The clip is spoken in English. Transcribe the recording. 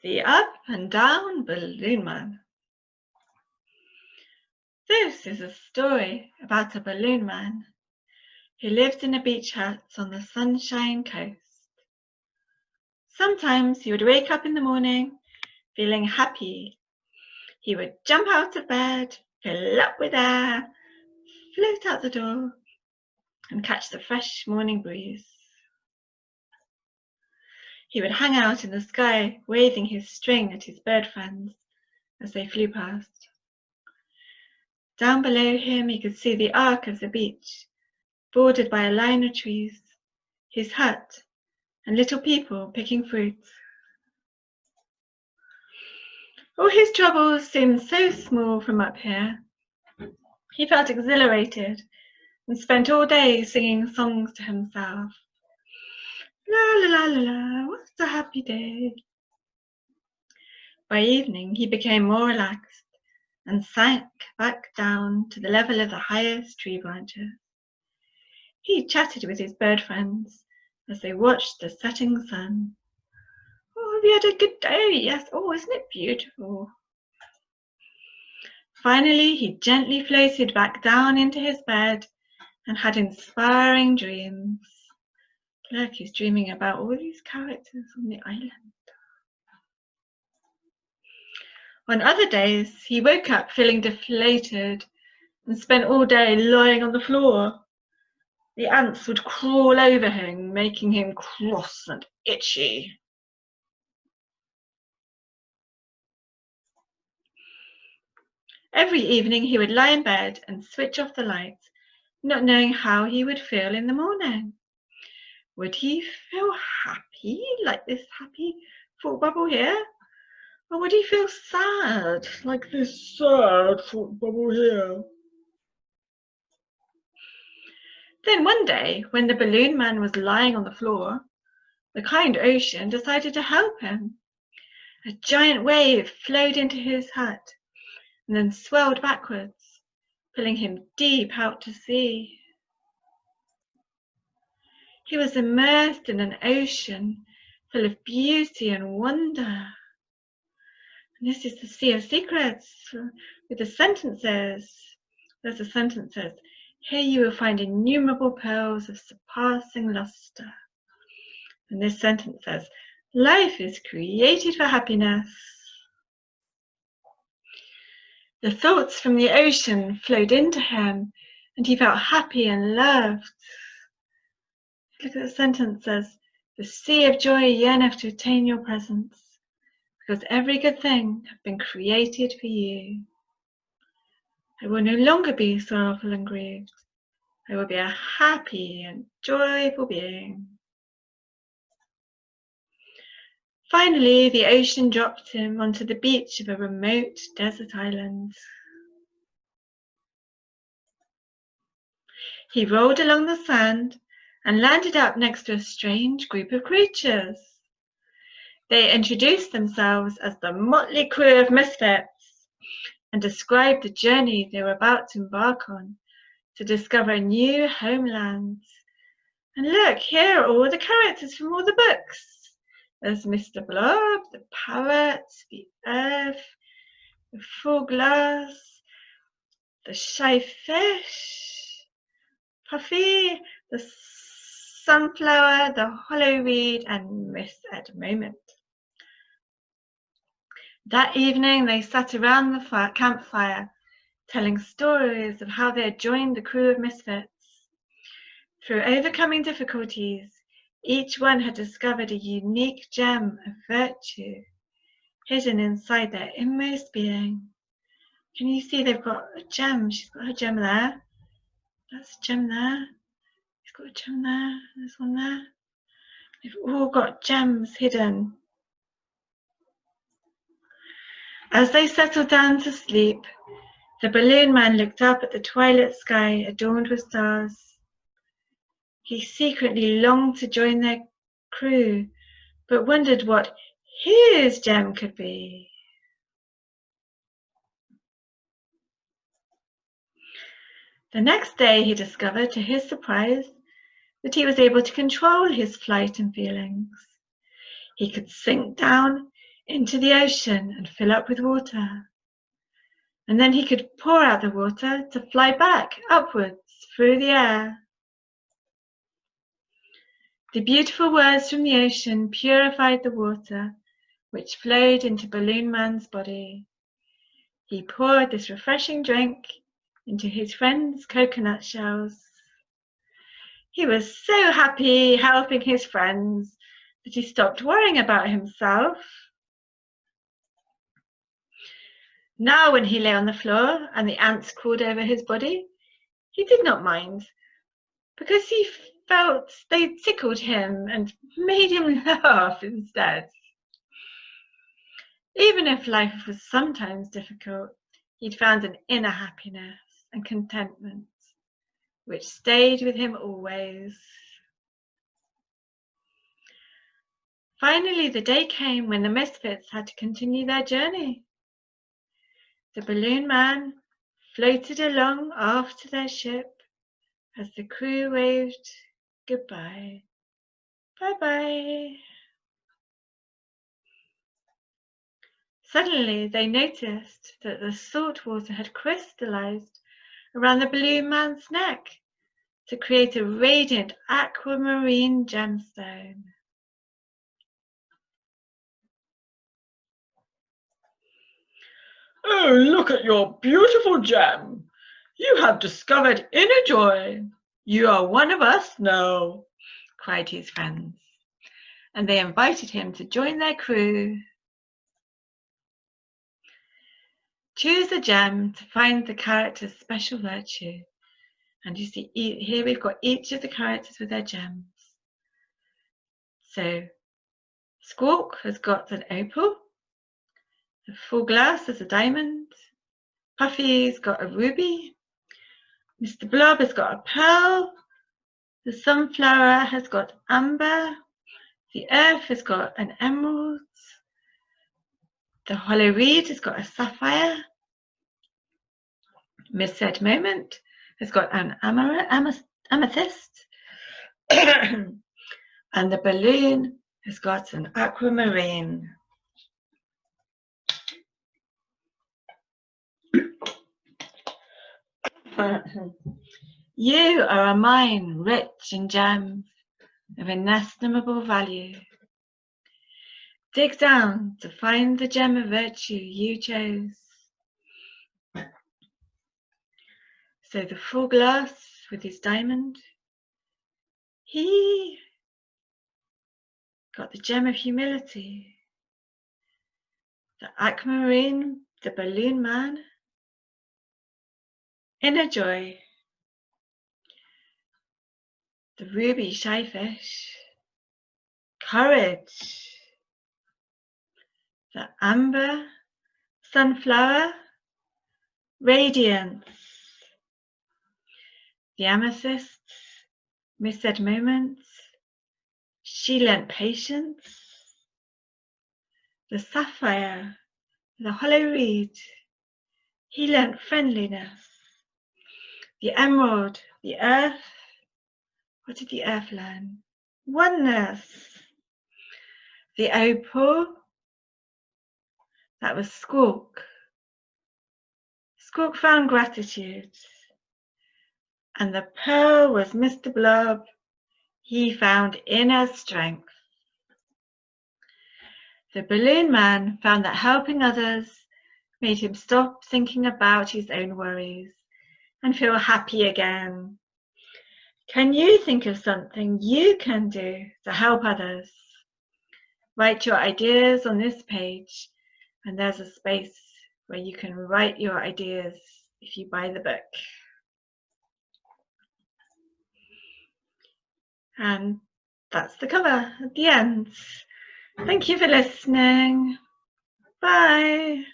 The Up and Down Balloon Man. This is a story about a balloon man who lived in a beach hut on the Sunshine Coast. Sometimes he would wake up in the morning feeling happy. He would jump out of bed, fill up with air, float out the door, and catch the fresh morning breeze. He would hang out in the sky, waving his string at his bird friends as they flew past. Down below him he could see the arc of the beach, bordered by a line of trees, his hut, and little people picking fruit. All his troubles seemed so small from up here. He felt exhilarated and spent all day singing songs to himself. La la la la la, what a happy day. By evening he became more relaxed and sank back down to the level of the highest tree branches. He chatted with his bird friends as they watched the setting sun. Oh, have you had a good day? Yes. Oh, isn't it beautiful? Finally, he gently floated back down into his bed and had inspiring dreams. Look, he's dreaming about all these characters on the island. On other days, he woke up feeling deflated and spent all day lying on the floor. The ants would crawl over him, making him cross and itchy. Every evening he would lie in bed and switch off the lights, not knowing how he would feel in the morning. Would he feel happy, like this happy thought bubble here? Or would he feel sad, like this sad thought bubble here? Then one day, when the balloon man was lying on the floor, the kind ocean decided to help him. A giant wave flowed into his hut and then swirled backwards, pulling him deep out to sea. He was immersed in an ocean full of beauty and wonder. And this is the Sea of Secrets with the sentences. There's a sentence that says, "Here you will find innumerable pearls of surpassing luster." And this sentence says, "Life is created for happiness." The thoughts from the ocean flowed into him, and he felt happy and loved. Look at the sentence says, "The sea of joy yearneth to attain your presence, because every good thing hath been created for you. I will no longer be sorrowful and grieved. I will be a happy and joyful being." Finally, the ocean dropped him onto the beach of a remote desert island. He rolled along the sand and landed up next to a strange group of creatures. They introduced themselves as the motley crew of misfits and described the journey they were about to embark on to discover a new homeland. And look, here are all the characters from all the books. There's Mr. Blob, the parrot, the earth, the full glass, the shy fish, Puffy, the sunflower, the hollow reed, and Miss Edmond. That evening they sat around the campfire, telling stories of how they had joined the crew of misfits. Through overcoming difficulties, each one had discovered a unique gem of virtue hidden inside their inmost being. Can you see they've got a gem? She's got her gem there. That's a gem there. He's got a gem there. There's one there. They've all got gems hidden. As they settled down to sleep, the balloon man looked up at the twilight sky adorned with stars. He secretly longed to join their crew, but wondered what his gem could be. The next day he discovered, to his surprise, that he was able to control his flight and feelings. He could sink down into the ocean and fill up with water. And then he could pour out the water to fly back upwards through the air. The beautiful words from the ocean purified the water, which flowed into Balloon Man's body. He poured this refreshing drink into his friend's coconut shells. He was so happy helping his friends that he stopped worrying about himself. Now when he lay on the floor and the ants crawled over his body, he did not mind, because he felt they tickled him and made him laugh instead. Even if life was sometimes difficult, he'd found an inner happiness and contentment, which stayed with him always. Finally, the day came when the misfits had to continue their journey. The Balloon Man floated along after their ship as the crew waved goodbye. Bye-bye. Suddenly, they noticed that the salt water had crystallized around the Balloon Man's neck to create a radiant aquamarine gemstone. Oh, look at your beautiful gem. You have discovered inner joy. You are one of us now, cried his friends, and they invited him to join their crew. Choose a gem to find the character's special virtue. And you see here we've got each of the characters with their gems. So Squawk has got an opal, the Full Glass has a diamond, Puffy's got a ruby, Mr. Blob has got a pearl, the Sunflower has got amber, the Earth has got an emerald, the Hollow Reed has got a sapphire, Miss Said Moment has got an amethyst, and the balloon has got an aquamarine. You are a mine rich in gems of inestimable value. Dig down to find the gem of virtue you chose. So the Full Glass with his diamond, he got the gem of humility. The aquamarine, the Balloon Man, inner joy. The ruby shyfish, courage. The amber sunflower, radiance. The amethyst, Miss Said Moments, she learnt patience. The sapphire, the hollow reed, he learnt friendliness. The emerald, the earth, what did the earth learn? Oneness. The opal, that was Squawk. Squawk found gratitude. And the pearl was Mr. Blob. He found inner strength. The Balloon Man found that helping others made him stop thinking about his own worries and feel happy again. Can you think of something you can do to help others? Write your ideas on this page, and there's a space where you can write your ideas if you buy the book. And that's the cover at the end. Thank you for listening. Bye.